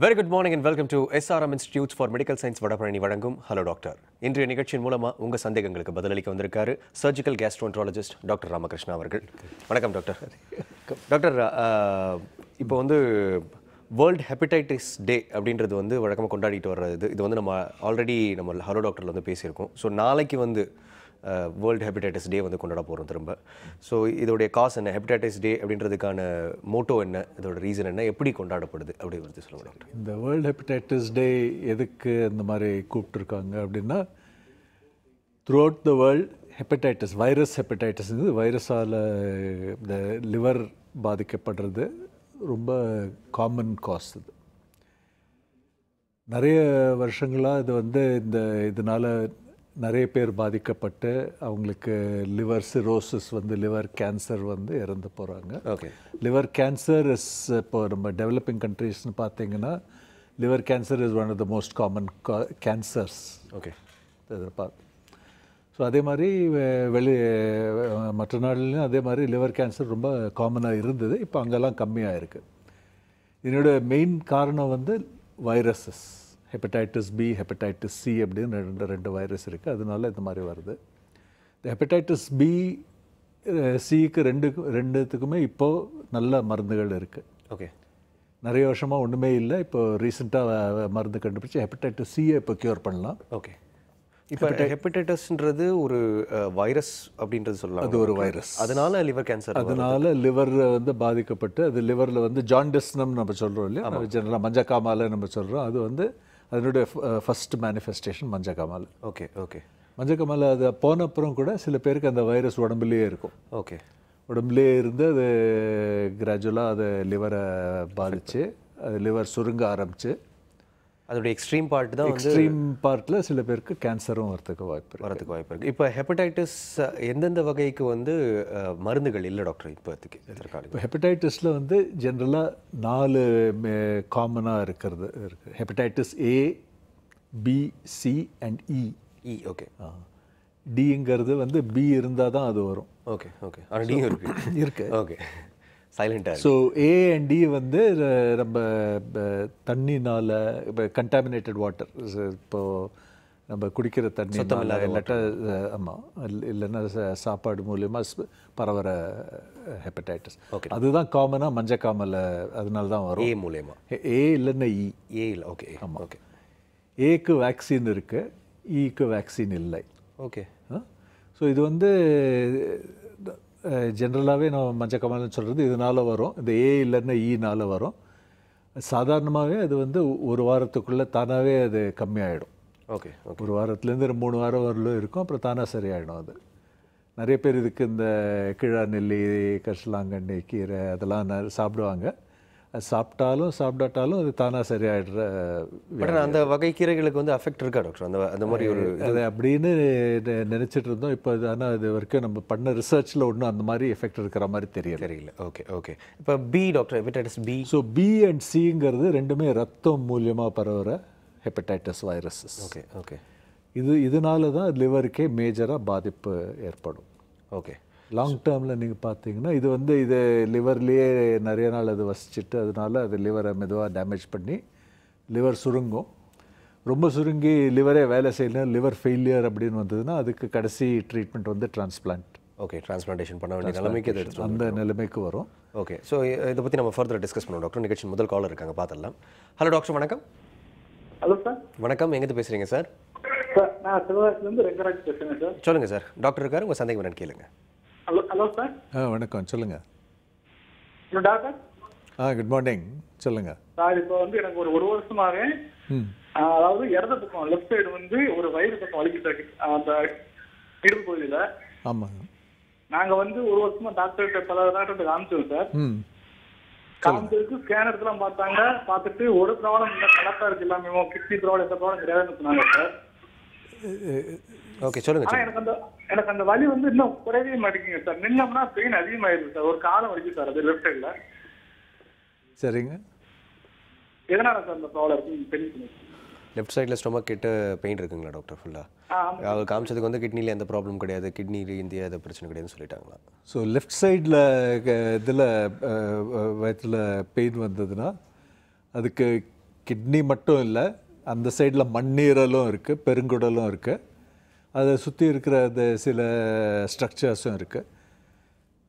Very good morning and welcome to SRM Institutes for Medical Science Vadapalani வழங்கும் hello doctor. இன்றைய நிகழ்ச்சியின் மூலமா உங்க சந்தேகங்களுக்கு பதிலளிக்க வந்திருக்காரு சர்ஜிக்கல் கேஸ்ட்ரோஎன்ட்ராலஜிஸ்ட் டாக்டர் ராமகிருஷ்ணா அவர்கள். வணக்கம் டாக்டர். டாக்டர், இப்போ வேர்ல்ட் ஹெப்படைட்டிஸ் டே அப்படின்றது வழக்கமாக கொண்டாடிட்டு வர்றது. இது நம்ம ஆல்ரெடி நம்ம ஹலோ டாக்டரில் பேசியிருக்கோம். ஸோ நாளைக்கு வேர்ல்டு ஹெப்படைட்டிஸ் டே கொண்டாட போகிறோம் திரும்ப. ஸோ இதோடைய காஸ் என்ன, ஹெப்படைட்டிஸ் டே அப்படின்றதுக்கான மோட்டோ என்ன, இதோட ரீசன் என்ன, எப்படி கொண்டாடப்படுது அப்படிங்கிறது சொல்லுங்கள் டாக்டர். இந்த வேர்ல்டு ஹெப்படைட்டிஸ் டே எதுக்கு இந்த மாதிரி கூப்பிட்டுருக்காங்க அப்படின்னா, through out the world hepatitis, virus hepatitis, வைரஸால் இந்த லிவர் பாதிக்கப்படுறது ரொம்ப காமன் காஸ். இது நிறைய வருஷங்களாக இதனால் நிறைய பேர் பாதிக்கப்பட்டு அவங்களுக்கு லிவர் சிரோசிஸ் லிவர் கேன்சர் இறந்து போகிறாங்க. ஓகே, லிவர் கேன்சர் இஸ் இப்போ நம்ம டெவலப்பிங் கண்ட்ரீஸ்னு பார்த்தீங்கன்னா liver cancer is one of the most common cancers. Okay, எதிர்பார்த்து. ஸோ அதே மாதிரி மற்ற நாடுலையும் அதே மாதிரி லிவர் கேன்சர் ரொம்ப காமனாக இருந்தது. இப்போ அங்கெல்லாம் கம்மியாக இருக்குது. இதனோட மெயின் காரணம் viruses, hepatitis B, hepatitis C அப்படின்னு ரெண்டு வைரஸ் இருக்குது. அதனால இந்த மாதிரி வருது. இந்த ஹெப்படைட்டிஸ் பி சிக்கு ரெண்டுத்துக்குமே இப்போது நல்ல மருந்துகள் இருக்குது. ஓகே, நிறைய வருஷமாக ஒன்றுமே இல்லை. இப்போ ரீசெண்டாக மருந்து கண்டுபிடிச்சி ஹெப்படைட்டிஸ் சியை இப்போ க்யூர் பண்ணலாம். ஓகே. இப்போ ஹெப்படைட்டிஸ்ன்றது ஒரு வைரஸ் அப்படின்றது சொல்லலாம். அது ஒரு வைரஸ். அதனால லிவர் கேன்சர், அதனால லிவர் பாதிக்கப்பட்டு அது லிவரில் ஜாண்டிஸ்னம் நம்ம சொல்கிறோம் இல்லையா, ஜெனரலாக மஞ்சக்காமாலை நம்ம சொல்கிறோம். அது அதனுடைய ஃபஸ்ட் மேனிஃபெஸ்டேஷன் மஞ்சக்காமாலை. Okay okay. மஞ்சக்காமாலை அது போன அப்புறம் கூட சில பேருக்கு அந்த வைரஸ் உடம்புலேயே இருக்கும். ஓகே, உடம்புலேயே இருந்து அது கிராஜுவலாக அது லிவரை பாதித்து அது லிவர் சுருங்க ஆரம்பித்து அதோடைய எக்ஸ்ட்ரீம் பார்ட் தான் எக்ஸ்ட்ரீம் பார்ட்டில் சில பேருக்கு கேன்சரும் வரதுக்கு வாய்ப்பு இருக்குது. இப்போ ஹெப்படைட்டிஸ் எந்தெந்த வகைக்கு மருந்துகள் இல்லை டாக்டர் இப்போதைக்கு? இப்போ ஹெப்படைட்டிஸில் ஜென்ரலாக 4 காமனாக இருக்கிறது இருக்குது. Hepatitis A, B, C and E. Okay. டிங்கிறது பி இருந்தால் தான் அது வரும். Okay okay. ஆனால் டியும் இருக்கு. ஓகே, சைலண்டாக. ஸோ ஏ அண்ட் டி நம்ம தண்ணினால், இப்போ கண்டாமினேட்டட் வாட்டர், இப்போது நம்ம குடிக்கிற தண்ணி இல்லாட்டா, ஆமாம், இல்லைன்னா சாப்பாடு மூலியமாக பரவுற ஹெப்படைட்டிஸ். அதுதான் காமனாக மஞ்சக்காமலை அதனால தான் வரும். ஏ மூலயமா. ஏ இல்லைன்னா இ. ஏ இல்லை. ஓகே. ஆமாம். ஓகே. ஏக்கு வேக்சின் இருக்குது, இக்கு வேக்சின் இல்லை. ஓகே. ஸோ இது ஜென்ரலாகவே நம்ம மஞ்சக்காமலைன்னு சொல்கிறது இதனால் வரும். இந்த ஏ இல்லைன்னா ஈனால் வரும். சாதாரணமாகவே அது ஒரு வாரத்துக்குள்ளே தானாகவே அது கம்மியாயிடும். ஓகே. ஒரு வாரத்துலேருந்து 3 வாரம் வரலும் இருக்கும். அப்புறம் தானாக சரியாயிடும். அது நிறைய பேர் இதுக்கு இந்த கிழா நெல்லி, கரிசலாங்கண்ணி கீரை அதெல்லாம் சாப்பிடுவாங்க. அது சாப்பிடாட்டாலும் அது தானாக சரியாயிடுற. அந்த வகை கீரைகளுக்கு அஃபெக்ட் இருக்கா டாக்டர்? அந்த மாதிரி ஒரு அது அப்படின்னு நினச்சிட்டு இருந்தோம். இப்போ ஆனால் இது வரைக்கும் நம்ம பண்ண ரிசர்ச்சில் ஒன்றும் அந்த மாதிரி எஃபெக்ட் இருக்கிற மாதிரி தெரியல. Okay okay. இப்போ B doctor, hepatitis B. So B and சிங்கிறது ரெண்டுமே ரத்தம் மூலியமாக பரவுகிற ஹெப்படைட்டிஸ் வைரஸஸ். Okay okay. இதனால தான் லிவருக்கே மேஜராக பாதிப்பு ஏற்படும். ஓகே. லாங் டேர்மில் நீங்கள் பார்த்தீங்கன்னா இது லிவர்லேயே நிறைய நாள் அது வசிச்சுட்டு அதனால அது லிவரை மெதுவாக டேமேஜ் பண்ணி லிவர் சுருங்கும். ரொம்ப சுருங்கி லிவரே வேலை செய்யலாம், லிவர் ஃபெயிலியர் அப்படின்னு வந்ததுன்னா அதுக்கு கடைசி ட்ரீட்மெண்ட் டிரான்ஸ்பிளான்ட். ஓகே, டிரான்ஸ்பிளான்டேஷன் பண்ண வேண்டிய நிலைமைக்கு அது அந்த நிலைமைக்கு வரும். ஓகே. ஸோ இதை பற்றி நம்ம ஃபர்தர் டிஸ்கஸ் பண்ணுவோம் டாக்டர். நிகழ்ச்சி முதல் காலர் இருக்காங்க, பார்த்துடலாம். ஹலோ டாக்டர், வணக்கம். Hello sir. வணக்கம், எங்கேருந்து பேசுகிறீங்க சார்? சார், நான் சிவகாசிலேருந்து ரெங்கராஜ் பேசுகிறேன் சார். சொல்லுங்கள் சார். டாக்டர் இருக்காரு, உங்கள் சந்தேகம் என்னன்னு கேளுங்க. Hello sir. வணக்கம், சொல்லுங்கள். Hello doctor. குட் மார்னிங், சொல்லுங்கள் சார். இப்போ எனக்கு ஒரு வருஷமாவே அதாவது இடது பக்கம் லெஃப்ட் சைடு ஒரு வயிறு பக்கம் வலிக்கிட்டு அந்த இடுப்பு பகுதியில். ஆமாம். நாங்கள் ஒரு வருஷமா டாக்டர்கிட்ட பல டாக்டர்கிட்ட காமிச்சோம் சார். காமிச்சதுக்கு ஸ்கேன் எடுத்துலாம் பார்த்தாங்க. பார்த்துட்டு ஒரு ப்ராப்ளம் இல்லை, கரெக்டாக இருக்கு, எல்லாமே கிட்னி ப்ராப்ளம் எந்த ப்ராப்ளம் கிடையாதுன்னு சொன்னாங்க சார். ஓகே, சொல்லுங்க. எனக்கு அந்த வலி இன்னும் குறையவே மாட்டேங்குங்க சார். நின்னோம்னா பெயின் அதிகமாயிருது சார். ஒரு காலம் வலிக்கு சார், அது லெஃப்ட் சைடில். சரிங்க. எதனால சார் இந்த ப்ராப்ளம் இருக்கு? லெஃப்ட் சைடில் ஸ்டொமக் கிட்ட பெயின் இருக்குங்களா டாக்டர்? ஃபுல்லாக அவர் காமிச்சதுக்கு கிட்னியில் எந்த ப்ராப்ளம் கிடையாது, கிட்னியில் இந்தியா எந்த பிரச்சனை கிடையாதுன்னு சொல்லிட்டாங்களா? ஸோ லெஃப்ட் சைடில் இதில் வயிற்றில் பெயின் வந்ததுன்னா அதுக்கு கிட்னி மட்டும் இல்லை, அந்த சைடில் மண்ணீரலும் இருக்குது, பெருங்குடலும் இருக்குது, அதை சுற்றி இருக்கிற அந்த சில ஸ்ட்ரக்சர்ஸும் இருக்குது.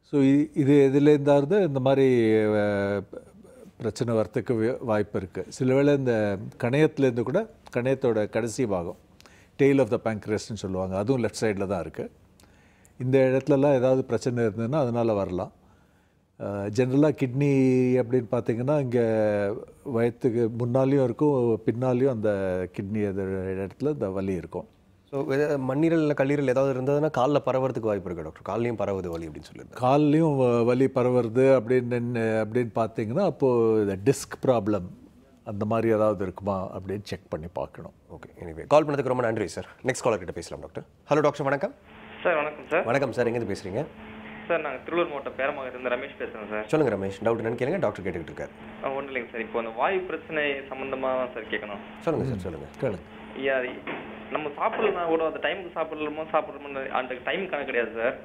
ஸோ இது எதுலேருந்தாவது இந்த மாதிரி பிரச்சனை வரத்துக்கு வாய்ப்பு இருக்குது. சில வேளை இந்த கணையத்துலேருந்து கூட, கணையத்தோட கடைசி பாகம் டெய்ல் ஆஃப் த பேங்க்ரஸ்ன்னு சொல்லுவாங்க, அதுவும் லெஃப்ட் சைடில் தான் இருக்குது. இந்த இடத்துலலாம் ஏதாவது பிரச்சனை இருந்ததுன்னா அதனால் வரலாம். ஜென்ரலாக கிட்னி அப்படின்னு பார்த்தீங்கன்னா இங்கே வயிற்றுக்கு முன்னாலேயும் இருக்கும், பின்னாலேயும் அந்த கிட்னி அது இடத்துல இந்த வலி இருக்கும். ஸோ மண்ணீரல் இல்லை கல்லீரல் ஏதாவது இருந்ததுன்னா காலில் பரவறதுக்கு வாய்ப்பு இருக்குது டாக்டர். கால்லையும் பரவுது வலி அப்படின்னு சொல்லியிருந்தேன். கால்லையும் வலி பரவுறது அப்படின்னு பார்த்தீங்கன்னா அப்போது இந்த டிஸ்க் ப்ராப்ளம் அந்த மாதிரி ஏதாவது இருக்குமா அப்படின்னு செக் பண்ணி பார்க்கணும். ஓகே, எனிவே கால் பண்ணதுக்கு ரொம்ப நன்றி சார். நெக்ஸ்ட் காலர் கிட்ட பேசலாம் டாக்டர். ஹலோ டாக்டர், வணக்கம் சார். வணக்கம் சார். வணக்கம் சார், எங்கேருந்து பேசுகிறீங்க? சார் நாங்கள் திருவள்ளூர் மாவட்டம் பேரமாகத்திலிருந்து ரமேஷ் பேசுகிறேன் சார். சொல்லுங்கள் ரமேஷ், டவுட் என்னன்னு கேளுங்க, டாக்டர் கேட்டுக்கிட்டு இருக்காரு. ஒன்றும் இல்லைங்க சார், இப்போ அந்த வாயு பிரச்சனை சம்மந்தமாக சார் கேட்கணும். சொல்லுங்கள் சார், சொல்லுங்கள் கேளுங்க. ஐயா, நம்ம சாப்பிடலாம் கூட அந்த டைமுக்கு சாப்பிடலாமோ அந்த டைம் கணக்கு கிடையாது சார்.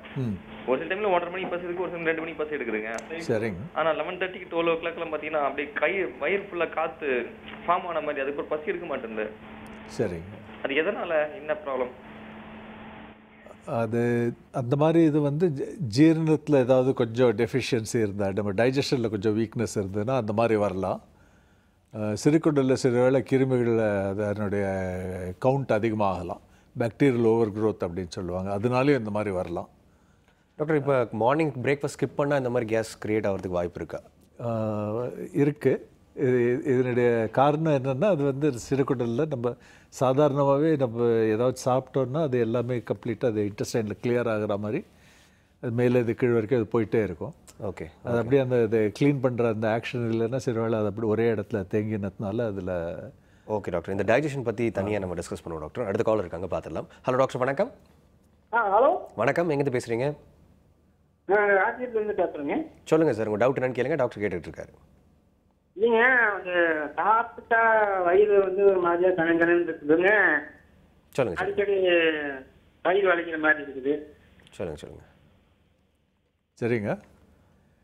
ஒரு சில டைமில் 1:30 மணிக்கு பஸ் இருக்குது, ஒரு சில 2 மணிக்கு பஸ் எடுக்குதுங்க. சரிங்க. ஆனால் 11:30 12 o'clockலாம் பார்த்தீங்கன்னா அப்படியே வயிறு ஃபுல்லாக காற்று ஃபார்ம் ஆன மாதிரி அதுக்கு ஒரு பசி எடுக்க மாட்டேங்குது. சரிங்க. அது எதனால், என்ன ப்ராப்ளம்? அது அந்த மாதிரி இது வந்து ஜீரணத்தில் ஏதாவது கொஞ்சம் டெஃபிஷியன்சி இருந்தால், நம்ம டைஜஷனில் கொஞ்சம் வீக்னஸ் இருந்ததுன்னா அந்த மாதிரி வரலாம். சிறுகுடலில் சில வேளை கிருமிகள் அதனுடைய கவுண்ட் அதிகமாகலாம், பாக்டீரியல் ஓவர் க்ரோத் அப்படின்னு சொல்லுவாங்க, அதனாலேயும் இந்த மாதிரி வரலாம். டாக்டர், இப்போ மார்னிங் பிரேக்ஃபாஸ்ட் ஸ்கிப் பண்ணால் இந்த மாதிரி கேஸ் கிரியேட் ஆகிறதுக்கு வாய்ப்பு இருக்கா? இருக்குது. இதனுடைய காரணம் என்னென்னா, அது வந்து சிறுகுடலில் நம்ம சாதாரணமாகவே நம்ம ஏதாவது சாப்பிட்டோன்னா அது எல்லாமே கம்ப்ளீட்டாக அது இன்டெஸ்டைனில் கிளியர் ஆகிற மாதிரி அது மேலே இது கீழ் வரைக்கும் அது போயிட்டே இருக்கும். ஓகே, அது அப்படியே அந்த இதை க்ளீன் பண்ணுற அந்த ஆக்ஷன் இல்லைன்னா சில வேளை அது அப்படி ஒரே இடத்துல தேங்கினதுனால அதில். ஓகே டாக்டர், இந்த டைஜஷன் பற்றி தனியாக நம்ம டிஸ்கஸ் பண்ணுவோம் டாக்டர். அடுத்த காலர் இருக்காங்க, பார்த்துடலாம். ஹலோ டாக்டர், வணக்கம். ஹலோ வணக்கம், எங்கேருந்து பேசுகிறீங்க? ராஜ்யத்துலேருந்து பேசுகிறேங்க. சொல்லுங்கள் சார், உங்கள் டவுட் என்னன்னு கேளுங்க, டாக்டர் கேட்டுட்டு இருக்காரு. இல்லைங்க, அது சாப்பிட்டா வயிறு வந்து ஒரு மாதிரியா கணக்கணன்னு இருக்குதுங்க. சொல்லுங்கள் சார். அடிக்கடி வயிறு வலிக்கிற மாதிரி இருக்குது. சொல்லுங்கள். சரிங்க.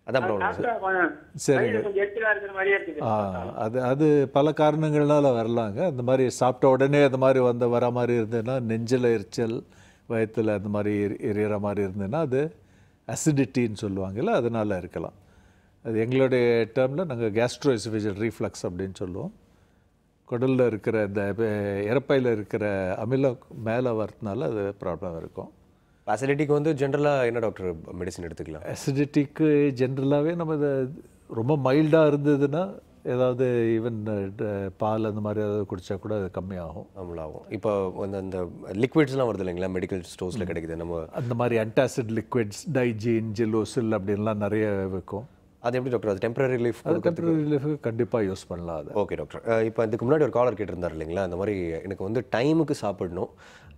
அதான் ப்ராப்ளம் சார். சரிங்க. கொஞ்சம் எரிச்சலா இருக்கிற மாதிரியே இருக்குது. அது பல காரணங்களால் வரலாங்க. அந்த மாதிரி சாப்பிட்ட உடனே அந்த மாதிரி வர மாதிரி இருந்ததுன்னா, நெஞ்சில் எரிச்சல், வயிற்றில் அந்த மாதிரி எரியற மாதிரி இருந்ததுன்னா அது அசிடிட்டின்னு சொல்லுவாங்கல்ல, அதனால இருக்கலாம். அது எங்களுடைய டேர்மில் நாங்கள் கேஸ்ட்ரோஎசோஃபேஜியல் ரீஃப்ளக்ஸ் அப்படின்னு சொல்லுவோம். குடலில் இருக்கிற இந்த இறப்பையில் இருக்கிற அமிலம் மேலே வரதுனால அது ப்ராப்ளம் இருக்கும். அசிடிட்டிக்கு வந்து ஜென்ரலாக என்ன டாக்டர் மெடிசன் எடுத்துக்கலாம்? அசிடிட்டிக்கு ஜென்ரலாகவே நம்ம இதை ரொம்ப மைல்டாக இருந்ததுன்னா ஏதாவது ஈவன் பால் அந்த மாதிரி ஏதாவது குடித்தா கூட அது கம்மியாகும், அமலாகும். இப்போ அந்த லிக்விட்ஸ்லாம் வருது இல்லைங்களா, மெடிக்கல் ஸ்டோர்ஸில் கிடைக்குது, நம்ம அந்த மாதிரி அன்டாசிட் லிக்விட்ஸ், டைஜின், ஜெலோசில் அப்படின்லாம் நிறைய விற்கும். அது எப்படி டாக்டர், அது டெம்பரரி ரிலீஃப்? அது டெம்பரரி ரிலீஃபுக்கு கண்டிப்பாக யூஸ் பண்ணலாம் அது. ஓகே டாக்டர், இப்போ இதுக்கு முன்னாடி ஒரு காலர் கேட்டிருந்தார் இல்லைங்களா, அந்த மாதிரி எனக்கு வந்து டைமுக்கு சாப்பிடணும்,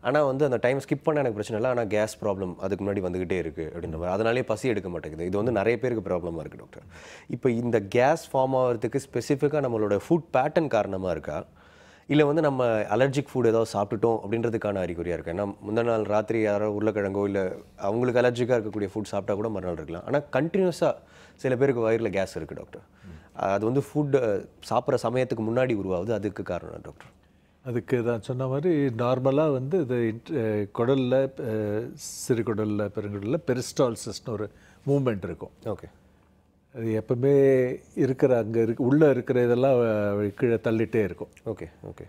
ஆனால் வந்து அந்த டைம் ஸ்கிப் பண்ண எனக்கு பிரச்சனை இல்லை, ஆனால் கேஸ் ப்ராப்ளம் அதுக்கு முன்னாடி வந்துகிட்டே இருக்குது அப்படின்ற மாதிரி, அதனாலே பசி எடுக்க மாட்டேங்குது. இது வந்து நிறைய பேருக்கு ப்ராப்ளமாக இருக்குது டாக்டர். இப்போ இந்த கேஸ் ஃபார்ம் ஆகிறதுக்கு ஸ்பெசிஃபிக்காக நம்மளோட ஃபுட் பேட்டர்ன் காரணமாக இருக்கா, இல்லை வந்து நம்ம அலர்ஜிக் ஃபுட் ஏதாவது சாப்பிட்டுட்டோம் அப்படின்றதுக்கான அறிகுறியாக இருக்குது? ஏன்னா முந்தின நாள் ராத்திரி யாரோ உருளைக்கிழங்கோ இல்லை அவங்களுக்கு அலர்ஜிக்காக இருக்கக்கூடிய ஃபுட் சாப்பிட்டா கூட மறுநாள் இருக்கலாம், ஆனால் கண்டினியூஸாக சில பேருக்கு வயிறில் கேஸ் இருக்குது டாக்டர். அது வந்து ஃபுட் சாப்பிட்ற சமயத்துக்கு முன்னாடி உருவாகுது, அதுக்கு காரணம் டாக்டர்? அதுக்கு தான் சொன்ன மாதிரி நார்மலாக வந்து இது குடலில், சிறுகுடலில், பெருங்குடலில் பெரிஸ்டால்சிஸ்னு ஒரு மூமெண்ட் இருக்கும். ஓகே, அது எப்பவுமே இருக்கிற அங்கே உள்ளே இருக்கிற இதெல்லாம் கீழே தள்ளிகிட்டே இருக்கும். ஓகே.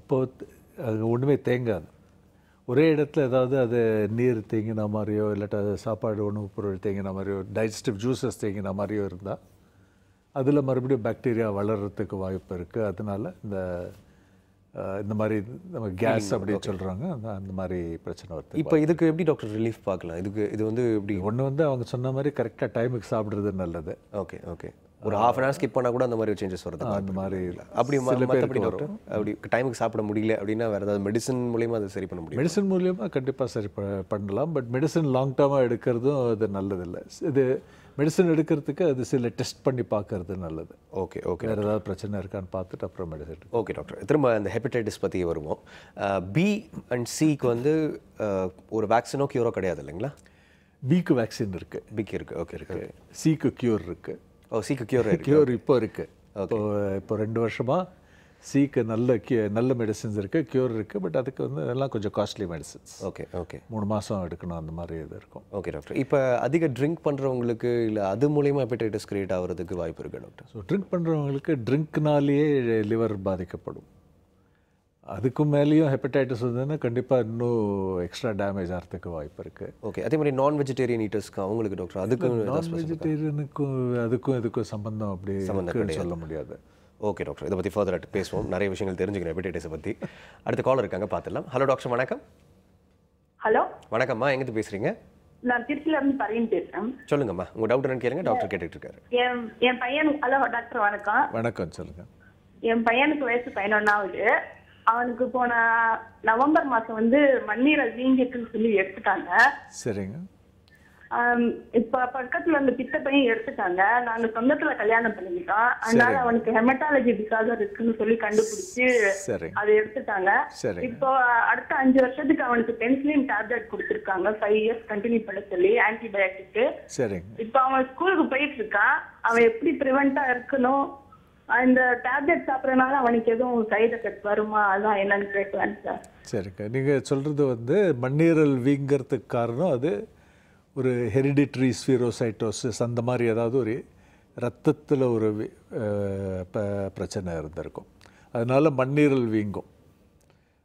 அப்போது அங்கே ஒன்றுமே தேங்காது. ஒரே இடத்துல ஏதாவது அது நீர் தேங்கின மாதிரியோ இல்லாட்டா சாப்பாடு உணவுப் பொருள் தேங்கின மாதிரியோ டைஜஸ்டிவ் ஜூஸஸ் தேங்கின மாதிரியோ இருந்தால் அதில் மறுபடியும் பாக்டீரியா வளர்கிறதுக்கு வாய்ப்பு இருக்குது. அதனால இந்த மாதிரி நம்ம கேஸ் அப்படின்னு சொல்கிறாங்க, அந்த மாதிரி பிரச்சனை வருது. இப்போ இதுக்கு எப்படி டாக்டர் ரிலீஃப் பார்க்கலாம்? இது வந்து எப்படி? ஒன்று வந்து அவங்க சொன்ன மாதிரி கரெக்டாக டைமுக்கு சாப்பிட்றது நல்லது. ஓகே, ஒரு ½ hour ஸ்கிப் பண்ணால் கூட அந்த மாதிரி சேஞ்சஸ் வருது. அந்த மாதிரி அப்படி மற்றபடி டாக்டர் அப்படி டைமுக்கு சாப்பிட முடியல அப்படின்னா வேறு ஏதாவது மெடிசன் மூலியமாக அதை சரி பண்ண முடியும்? மெடிசன் மூலியமாக கண்டிப்பாக சரி பண்ணலாம். பட் மெடிசன் லாங் டேர்மாக எடுக்கிறதும் அது நல்லதில்லை. இது மெடிசன் எடுக்கிறதுக்கு அது சில டெஸ்ட் பண்ணி பார்க்கறது நல்லது. ஓகே, வேறு ஏதாவது பிரச்சனை இருக்கான்னு பார்த்துட்டு அப்புறம் மெடிசன். ஓகே டாக்டர், திரும்ப அந்த ஹெப்படைட்டிஸ் பற்றி வருவோம். பி அண்ட் சிக்கு வந்து ஒரு வேக்சினோ க்யூரோ கிடையாது இல்லைங்களா? பிக்கு வேக்சின் இருக்குது. பிக்கு இருக்குது. ஓகே, இருக்குது. சிக்கு க்யூர் இருக்குது. சிக்கு க்யூர் இப்போ இருக்குது. இப்போ 2 வருஷமாக சிக்கு நல்ல மெடிசின்ஸ் இருக்குது, க்யூர் இருக்குது. பட் அதுக்கு வந்து எல்லாம் கொஞ்சம் காஸ்ட்லி மெடிசின்ஸ். ஓகே ஓகே 3 மாதம் எடுக்கணும், அந்த மாதிரி இது இருக்கும். Okay doctor. இப்போ அதிக ட்ரிங்க் பண்ணுறவங்களுக்கு இல்லை அது மூலியமாக ஹெப்படைட்டிஸ் கிரியேட் ஆகிறதுக்கு வாய்ப்பு இருக்குது டாக்டர்? ஸோ ட்ரிங்க் பண்ணுறவங்களுக்கு ட்ரிங்க்னாலேயே லிவர் பாதிக்கப்படும். அதுக்கும் மேலேயும் ஹெப்படைட்டிஸ் வந்ததுன்னா கண்டிப்பாக இன்னும் எக்ஸ்ட்ரா டேமேஜ் ஆகிறதுக்கு வாய்ப்பு இருக்குது. ஓகே. அதே மாதிரி நான் வெஜிடேரியன் ஈட்டர்ஸ்க்கு அவங்களுக்கு டாக்டர் அதுக்கு நான் வெஜிடேரியனுக்கும் இதுக்கும் சம்பந்தம் அப்படி சொல்ல முடியாது. ஓகே டாக்டர், இதை பற்றி ஃபர்தர் பேசுவோம். நிறைய விஷயங்கள் தெரிஞ்சுக்கணும் ஹெப்படைட்டிஸை பற்றி. அடுத்த காலர் இருக்காங்க, பார்த்துடலாம். ஹலோ டாக்டர், வணக்கம். ஹலோ வணக்கம்மா, எங்கேருந்து பேசுகிறீங்க? நான் திருச்சியில இருந்து பரீன் பேசுறேன். சொல்லுங்கம்மா, உங்கள் டவுட் என்னன்னு கேளுங்க, டாக்டர் கேட்டுட்டு இருக்காரு. என் பையனுக்கு ஹலோ டாக்டர் வணக்கம். வணக்கம், சொல்லுங்கள். என் பையனுக்கு வயசு 11ஆவது. அவனுக்கு போன நவம்பர் மாசம் வந்து மண்ணீரல் வீங்கிட்டுன்னு சொல்லி எடுத்துட்டாங்க. சரிங்க. இப்ப பக்கத்துல அந்த பித்த பையன் எடுத்துட்டாங்க. நாங்க சொந்தத்துல கல்யாணம் பண்ணிக்கிட்டோம். அதனால அவனுக்கு ஹெமட்டாலஜி டிசார்டர் இருக்குன்னு சொல்லி கண்டுபிடிச்சு அதை எடுத்துட்டாங்க. இப்போ அடுத்த 5 வருஷத்துக்கு அவனுக்கு பென்சிலின் டேப்லெட் கொடுத்துருக்காங்க. 5 இயர்ஸ் கண்டினியூ பண்ண சொல்லி ஆன்டிபயோட்டிக். இப்ப அவன் ஸ்கூலுக்கு போயிட்டு இருக்கான். அவன் எப்படி பிரிவெண்டா இருக்கணும், இந்த டேப்லெட் சாப்பிட்றதுனால அவனுக்கு எதுவும் சைடு எஃபெக்ட் வருமா, அதான் என்னன்னு கேட்கலான்னு சார். சரிங்க. நீங்கள் சொல்கிறது வந்து மண்ணீரல் வீங்கிறதுக்கு காரணம் அது ஒரு ஹெரிடிட்ரி ஸ்பீரோசைட்டோசிஸ் அந்த மாதிரி ஏதாவது ஒரு ரத்தத்தில் ஒரு பிரச்சனை இருந்திருக்கும். அதனால் மண்ணீரல் வீங்கும்.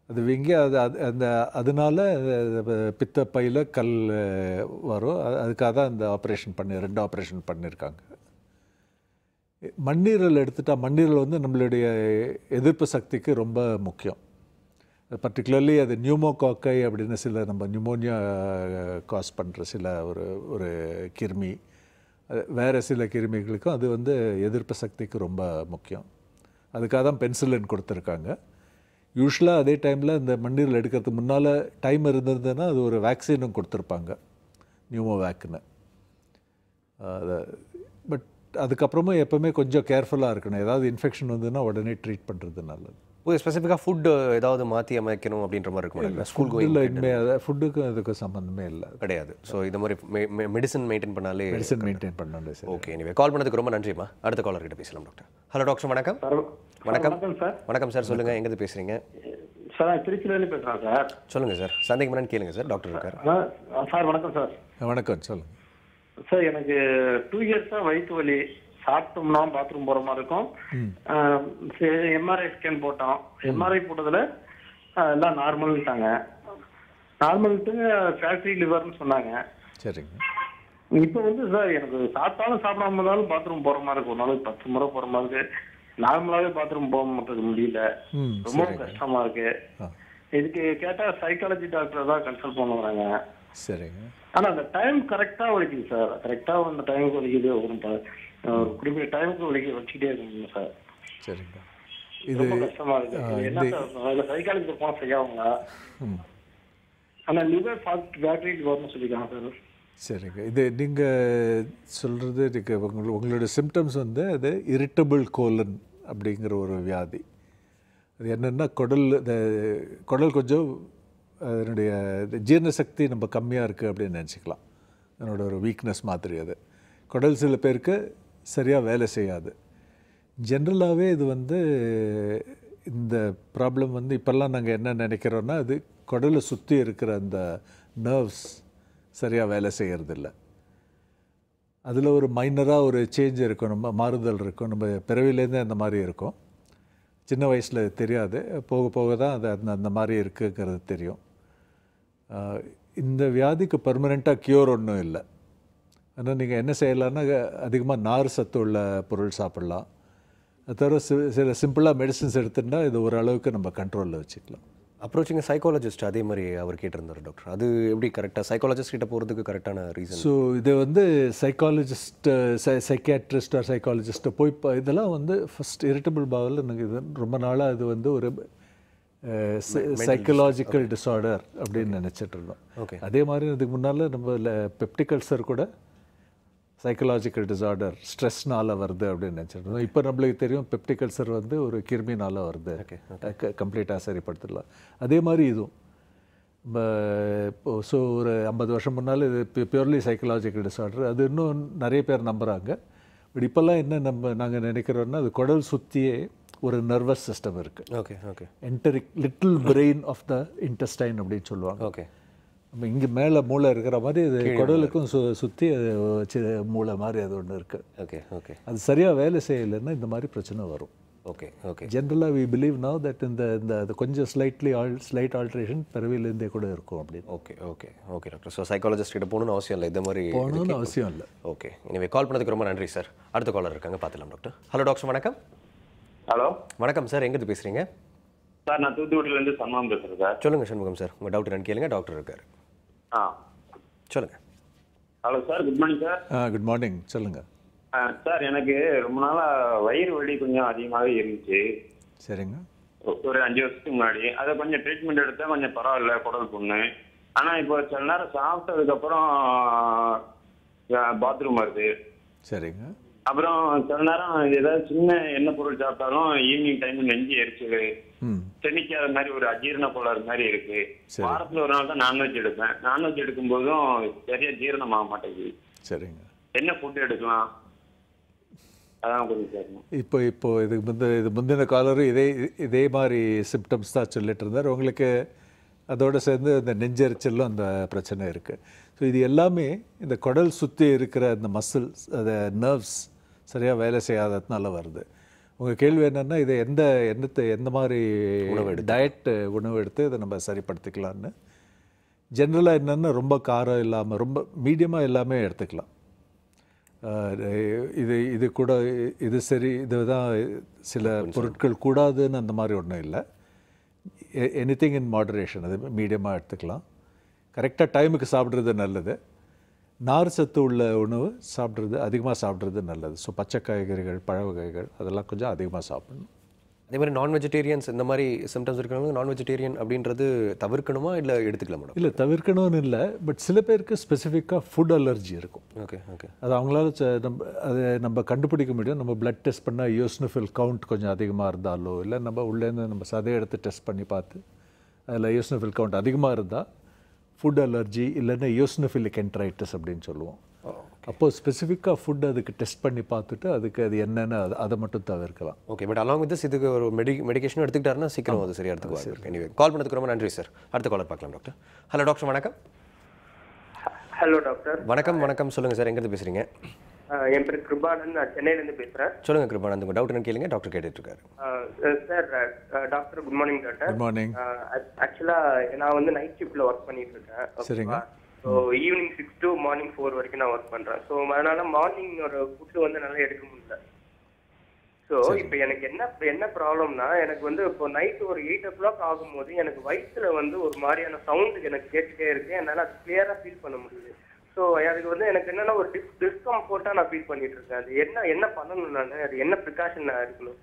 அது வீங்கி அதனால பித்தப்பையில் கல் வரும். அதுக்காக தான் இந்த ஆப்ரேஷன் 2 ஆப்ரேஷன் பண்ணியிருக்காங்க. மண்ணீரல் எடுத்துட்டால் மண்ணீரல் வந்து நம்மளுடைய எதிர்ப்பு சக்திக்கு ரொம்ப முக்கியம். பர்டிகுலர்லி அது நியூமோகாக்கை அப்படின்னு சில நம்ம நியூமோனியா காஸ் பண்ணுற சில ஒரு கிருமி, வேறு சில கிருமிகளுக்கும் அது வந்து எதிர்ப்பு சக்திக்கு ரொம்ப முக்கியம். அதுக்காக தான் பென்சிலின் கொடுத்துருக்காங்க. யூஸ்வலாக அதே டைமில் இந்த மண்ணீரல் எடுக்கிறதுக்கு முன்னால் டைம் இருந்ததுன்னா அது ஒரு வேக்சினும் கொடுத்துருப்பாங்க, நியூமோவேக்னு. பட் அதுக்கப்புறமும் எப்போவுமே கொஞ்சம் கேர்ஃபுல்லாக இருக்கணும். ஏதாவது இன்ஃபெக்ஷன் வந்ததுன்னா உடனே ட்ரீட் பண்ணுறது நல்லது. ஸ்பெசிஃபிக்காக ஃபுட்டு ஏதாவது மாற்றி அமைக்கணும் அப்படின்ற மாதிரி இருக்கும் ஸ்கூல் இல்லை, இனிமேல் ஃபுட்டுக்கும் அதுக்கும் சம்மந்தமே இல்லை, கிடையாது. ஸோ இது மாதிரி மெடிசன் மெயின்டைன் பண்ணாலே சரி. ஓகே. எனவே கால் பண்ணதுக்கு ரொம்ப நன்றிம்மா. அடுத்த காலர் கிட்ட பேசலாம் டாக்டர். ஹலோ டாக்டர், வணக்கம். வணக்கம் சார். வணக்கம் சார், சொல்லுங்க, எங்கேருந்து பேசுறீங்க? சார் திருச்சியிலேருந்து பேசுகிறேன் சார். சொல்லுங்க சார், சந்தேகம் என்னன்னு கேளுங்க சார், டாக்டர் இருக்காரு. சார் வணக்கம் சார். வணக்கம், சொல்லுங்க சார். எனக்கு 2 இயர்ஸாக வயிற்று வலி, சாப்பிட்டோம்னா பாத்ரூம் போற மாதிரி இருக்கும். எம்ஆர்ஐ ஸ்கேன் போட்டோம். எம்ஆர்ஐ போட்டதுல எல்லாம் நார்மல்ட்டாங்க. நார்மல்ட்டு ஃபேக்டரி லிவர்னு சொன்னாங்க. சரிங்க. இப்போ வந்து சார் எனக்கு சாப்பிட்டாலும் சாப்பிடாம இருந்தாலும் பாத்ரூம் போற மாதிரி இருக்கும். ஒரு நாளைக்கு 10 முறை போற மாதிரி இருக்கு. நார்மலாவே பாத்ரூம் போக மாட்டேது, முடியல, ரொம்ப கஷ்டமா இருக்கு. இதுக்கு கேட்டா சைக்காலஜி டாக்டர் தான் கன்சல்ட் பண்ண வராங்க. சரிங்க. ஆனா அந்த டைம் கரெக்டா வலிக்குது சார். கரெக்டா அந்த டைமுக்கு வலிக்குது. ஒரு குறிப்பிட்ட டைமுக்கு வச்சுக்கிட்டே இருக்கணும் சார். சரிங்க. இது கஷ்டமா இருக்கு. என்ன சார் சைக்காலஜி போனா சரியாகுங்களா? ஆனா லிவர் பேட்டரி லிவர்னு சொல்லிருக்காங்க சார். சரிங்க. இது நீங்கள் சொல்கிறது உங்களோட சிம்டம்ஸ் வந்து அது இரிட்டபிள் கோலன் அப்படிங்கிற ஒரு வியாதி. அது என்னென்னா குடல் கொஞ்சம் அதனுடைய ஜீரண சக்தி நம்ம கம்மியாக இருக்குது அப்படின்னு நினச்சிக்கலாம். அதனோட ஒரு வீக்னஸ் மாதிரி. அது குடல் சில பேருக்கு சரியாக வேலை செய்யாது. ஜென்ரலாகவே இது வந்து இந்த ப்ராப்ளம் வந்து இப்போல்லாம் நாங்கள் என்ன நினைக்கிறோன்னா அது குடலை சுற்றி இருக்கிற அந்த நர்வ்ஸ் சரியாக வேலை செய்கிறதில்ல. அதில் ஒரு மைனராக ஒரு சேஞ்ச் இருக்கும், நம்ம மாறுதல் இருக்கும். நம்ம பிறவிலேருந்தே அந்த மாதிரி இருக்கும். சின்ன வயசில் தெரியாது, போக போக தான் அது அந்த மாதிரி இருக்குங்கிறது தெரியும். இந்த வியாதிக்கு பர்மனெண்ட்டாக க்யூர் ஒன்றும் இல்லை. ஆனால் நீங்கள் என்ன செய்யலான்னா அதிகமாக நார் சத்து உள்ள பொருள் சாப்பிட்லாம். அது தவிர சில சிம்பிளாக மெடிசின்ஸ் எடுத்துட்டா இது ஓரளவுக்கு நம்ம கண்ட்ரோலில் வச்சுக்கலாம். அப்ரோச்சிங் சைக்காலஜிஸ்ட் அதே மாதிரி அவர் கேட்டிருந்தார் டாக்டர். அது எப்படி கரெக்டாக சைக்காலஜிஸ்ட் கிட்ட போகிறதுக்கு கரெக்டான ரீசன்? ஸோ இது வந்து சைக்காலஜிஸ்ட், சைக்கியாட்ரிஸ்ட் ஆர் சைக்காலஜிஸ்ட்டை போய் இதெல்லாம் வந்து ஃபஸ்ட் இரிட்டபிள் பவல் எனக்கு இது ரொம்ப நாளாக இது வந்து ஒரு சைக்கலாஜிக்கல் டிஸார்டர் அப்படின்னு நினச்சிட்டு இருந்தோம். ஓகே. அதே மாதிரி இதுக்கு முன்னால் நம்ம பெப்டிக் அல்சர் கூட சைக்கலாஜிக்கல் டிஸார்டர், ஸ்ட்ரெஸ்னால் வருது அப்படின்னு நினச்சிட்டு இருந்தோம். இப்போ நம்மளுக்கு தெரியும் பெப்டிக் அல்சர் வந்து ஒரு கிருமினால் வருது, கம்ப்ளீட்டாக சரிப்படுத்திடலாம். அதே மாதிரி இதுவும் இப்போது ஸோ ஒரு 50 வருஷம் முன்னால் இது பியூர்லி சைக்கலாஜிக்கல் டிஸார்டர். அது இன்னும் நிறைய பேர் நம்புகிறாங்க. பட் இப்போல்லாம் என்ன நாங்கள் நினைக்கிறோன்னா அது குடல் சுற்றியே ஒரு நர்வஸ் சிஸ்டம் இருக்குது. Okay okay. Enteric little brain of the intestine அப்படின்னு சொல்லுவாங்க. ஓகே. நம்ம இங்கே மேலே மூளை இருக்கிற மாதிரி இது குடலுக்கும் சுற்றி மூளை மாதிரி அது ஒன்று இருக்குது. Okay okay. அது சரியாக வேலை செய்யலைன்னா இந்த மாதிரி பிரச்சனை வரும். Okay okay. ஜென்ரலாக வி பிலீவ் நவ் தட் இந்த கொஞ்சம் ஸ்லைட் ஆல்ட்ரேஷன் பிறவிலேருந்தே கூட இருக்கும் அப்படின்னு. Okay okay okay doctor. So psychologist கிட்ட போகணும்னு அவசியம் இல்லை, இந்த மாதிரி போகணும்னு அவசியம் இல்லை. ஓகே. எனவே கால் பண்ணதுக்கு ரொம்ப நன்றி சார். அடுத்த காலர் இருக்காங்க, பார்த்துலாம் டாக்டர். ஹலோ டாக்டர், வணக்கம். ஹலோ வணக்கம் சார், எங்கேருந்து பேசுகிறீங்க? சார் நான் தூத்துக்குடியிலேருந்து சண்முகம் பேசுகிறேன் சார். சொல்லுங்கள் சண்முகம் சார், உங்கள் டவுட் என்னன்னு கேளுங்க, டாக்டர் இருக்காரு. சொல்லுங்கள். Hello sir, good morning sir. Good morning, சொல்லுங்கள் சார். எனக்கு ரொம்ப நாளாக வயிறு வலி கொஞ்சம் அதிகமாகவே இருந்துச்சு. சரிங்க. ஒரு 5 வருஷத்துக்கு முன்னாடி அதை கொஞ்சம் ட்ரீட்மெண்ட் எடுத்தால் கொஞ்சம் பரவாயில்ல, குடல் புண்ணு. ஆனால் இப்போ சில நேரம் சாப்பிட்டதுக்கப்புறம் பாத்ரூம் வருது. சரிங்க. அப்புறம் சில நேரம் ஏதாவது சின்ன எண்ணெய் பொருள் சாப்பிட்டாலும் ஈவினிங் டைம் நெஞ்சு எரிச்சல், செமிக்காத மாதிரி ஒரு அஜீரண கோளாறு மாதிரி இருக்கு. வாரத்தில் ஒரு நாள் தான் நான்வெஜ் எடுப்பேன். நான்வெஜ் எடுக்கும் போதும் சரியா ஜீரணம் ஆக மாட்டேங்குது. சரிங்க. என்ன ஃபுட் எடுக்கலாம் அதான் கொஞ்சம் கேட்கணும். இப்போ இது முந்தின காலரும் இதே மாதிரி சிம்டம்ஸ் தான் சொல்லிட்டு இருந்தார். உங்களுக்கு அதோடு சேர்ந்து இந்த நெஞ்செரிச்சலும் அந்த பிரச்சனை இருக்குது. ஸோ இது எல்லாமே இந்த குடல் சுற்றி இருக்கிற இந்த மசில்ஸ், அந்த நர்வ்ஸ் சரியாக வேலை செய்யாததுனால வருது. உங்கள் கேள்வி என்னென்னா இதை எந்த மாதிரி உணவு எடுத்து இதை நம்ம சரிப்படுத்திக்கலான்னு. ஜென்ரலாக என்னென்னா ரொம்ப காரம் இல்லாமல் ரொம்ப மீடியமாக எல்லாமே எடுத்துக்கலாம். இது கூட இது சரி, இதுதான் சில பொருட்கள் கூடாதுன்னு அந்த மாதிரி ஒன்றும் இல்லை. எனிதிங் இன் மாடரேஷன், அது மீடியமாக எடுத்துக்கலாம். கரெக்டாக டைமுக்கு சாப்பிட்றது நல்லது. நார் சத்து உள்ள உணவு அதிகமாக சாப்பிட்றது நல்லது. ஸோ பச்சை காய்கறிகள், பழ வகைகள் அதெல்லாம் கொஞ்சம் அதிகமாக சாப்பிடணும். அதே மாதிரி நான் வெஜிடேரியன்ஸ் இந்த மாதிரி சிம்டம்ஸ் இருக்கிறவங்க நான் வெஜிடேரியன் அப்படின்றது தவிர்க்கணுமா இல்லை எடுத்துக்கலாம் மேடம்? இல்லை, தவிர்க்கணும்னு இல்லை. பட் சில பேருக்கு ஸ்பெசிஃபிக்காக ஃபுட் அலர்ஜி இருக்கும். Okay okay. அது அவங்களால நம்ம கண்டுபிடிக்க முடியும். நம்ம பிளட் டெஸ்ட் பண்ணால் யோஸ்னோஃபில் கவுண்ட் கொஞ்சம் அதிகமாக இருந்தாலோ, இல்லை நம்ம உள்ளேருந்து நம்ம சதையை எடுத்து டெஸ்ட் பண்ணி பார்த்து அதில் யோஸ்னோஃபில் கவுண்ட் அதிகமாக இருந்தால் ஃபுட் அலர்ஜி, இல்லைன்னா யோஸ்னோஃபிலிக் என்ட்ரைட்டிஸ் அப்படின்னு சொல்லுவோம். அப்போது ஸ்பெசிஃபிக்காக ஃபுட் அதுக்கு டெஸ்ட் பண்ணி பார்த்துட்டு அதுக்கு அது என்னென்னு அதை மட்டும் தவிர்க்கலாம். Okay. But along with this இதுக்கு ஒரு மெடிக்கேஷன் எடுத்துக்கிட்டாருன்னா சீக்கிரம் அது சரியாக எடுத்துக்குவாங்க. எனிவே கால் பண்ணதுக்கு ரொம்ப நன்றி சார். அடுத்த காலர் பார்க்கலாம் டாக்டர். ஹலோ டாக்டர், வணக்கம். Hello doctor. வணக்கம் வணக்கம். சொல்லுங்கள் சார், எங்கேருந்து பேசுகிறீங்க? என் பேர் கிருபானந்த், நான் சென்னையிலேருந்து பேசுகிறேன். சொல்லுங்கள் கிருபானந்த், உங்கள் டவுட் என்ன கேளுங்க, டாக்டர் கேட்டுட்ருக்காரு. Sir doctor good morning doctor. Good morning. ஆக்சுவலாக நான் வந்து நைட் ஷிஃப்ட்டில் ஒர்க் பண்ணிட்டு இருக்கேன். சரிங்க. ஸோ ஈவினிங் 6 to மார்னிங் 4 வரைக்கும் நான் ஒர்க் பண்ணுறேன். ஸோ அதனால மார்னிங் ஒரு ஃபுட்டு வந்து நல்லா எடுக்க முடியல. ஸோ இப்போ எனக்கு என்ன ப்ராப்ளம்னா, எனக்கு வந்து இப்போ நைட் ஒரு 8 o'clock ஆகும்போது எனக்கு வயிற்றுல வந்து ஒரு மாதிரியான சவுண்டு எனக்கு கேட்டுட்டே இருக்கு. என்னால் அது கிளியராக ஃபீல் பண்ண முடியுது. ஸோ அதுக்கு வந்து எனக்கு என்னென்னா ஒரு டிஸ்கம்ஃபோர்ட்டாக நான் ஃபீல் பண்ணிட்டு இருக்கேன். அது என்ன பண்ணணும், நான் அது என்ன ப்ரிகாஷன் நான் எடுக்கணும்?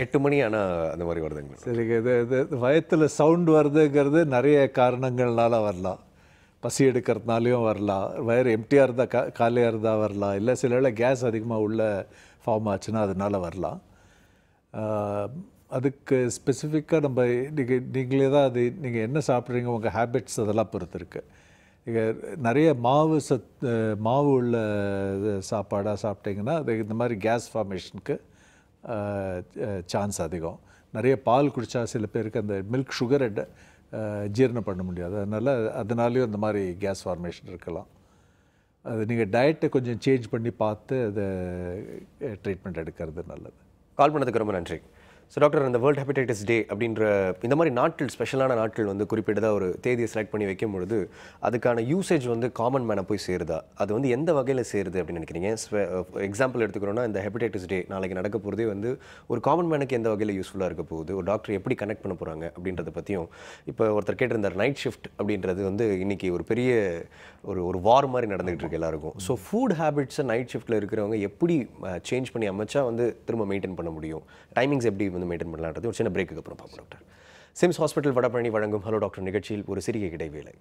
8 மணி ஆனால் அந்த மாதிரி வருதுங்க. சரிங்க. இது வயத்தில் சவுண்டு வருதுங்கிறது நிறைய காரணங்கள்னால வரலாம். பசி எடுக்கிறதுனாலையும் வரலாம், வயிறு எம்டியாக இருந்தால் காலியாக இருந்தால் வரலாம், இல்லை சில வேளை கேஸ் அதிகமாக உள்ள ஃபார்ம் ஆச்சுன்னா அதனால வரலாம். அதுக்கு ஸ்பெசிஃபிக்காக நம்ம நீங்களே தான் அது நீங்கள் என்ன சாப்பிட்றீங்க, உங்கள் ஹேபிட்ஸ் அதெல்லாம் பொறுத்து இருக்குது. நீங்கள் நிறைய மாவு உள்ள சாப்பாடாக சாப்பிட்டீங்கன்னா அது இந்த மாதிரி கேஸ் ஃபார்மேஷனுக்கு சான்ஸ் அதிகம். நிறைய பால் குடித்தா சில பேருக்கு அந்த மில்க் சுகரை ஜீரணம் பண்ண முடியாது. அதனாலேயும் இந்த மாதிரி கேஸ் ஃபார்மேஷன் இருக்கலாம். அது நீங்கள் டயட்டை கொஞ்சம் சேஞ்ச் பண்ணி பார்த்து அதை ட்ரீட்மெண்ட் எடுக்கிறது நல்லது. கால் பண்ணதுக்கு ரொம்ப நன்றி. ஸோ டாக்டர், இந்த வேர்ல்டு ஹெப்படைட்டிஸ் டே அப்படின்ற இந்த மாதிரி நாட்கள், ஸ்பெஷலான நாட்கள் வந்து குறிப்பிட்டதாக ஒரு தேதியை செலக்ட் பண்ணி வைக்கும் பொழுது அதுக்கான யூசேஜ் வந்து காமன் மேனை போய் சேருதா? அது வந்து எந்த வகையில் சேருது அப்படின்னு நினைக்கிறீங்க? எக்ஸாம்பிள் எடுத்துக்கிறோன்னா, இந்த ஹெப்படைட்டிஸ் டே நாளைக்கு நடக்க போகிறதே வந்து ஒரு காமன் மேனுக்கு எந்த வகையில் யூஸ்ஃபுல்லாக இருக்க போகுது, ஒரு டாக்டர் எப்படி கனெக்ட் பண்ண போகிறாங்க அப்படின்றத பற்றியும். இப்போ ஒருத்தர் கேட்டிருந்தார், நைட் ஷிஃப்ட் அப்படின்றது வந்து இன்றைக்கி ஒரு பெரிய ஒரு வார் மாதிரி நடந்துகிட்டு இருக்கு எல்லாருக்கும். ஸோ ஃபுட் ஹேபிட்ஸை நைட் ஷிஃப்ட்டில் இருக்கிறவங்க எப்படி சேஞ்ச் பண்ணி அமைச்சா வந்து திரும்ப மெயின்டைன் பண்ண முடியும், டைமிங்ஸ் எப்படி வந்து மெயின்டைன் பண்ணலான்றது ஒரு சின்ன பிரேக்குக்கு அப்புறம் பார்ப்போம் டாக்டர். சிம்ஸ் ஹாஸ்பிட்டல் வடபழனி வழங்கும் ஹலோ டாக்டர் நிகழ்ச்சியில் ஒரு சிறிய இடைவேளை.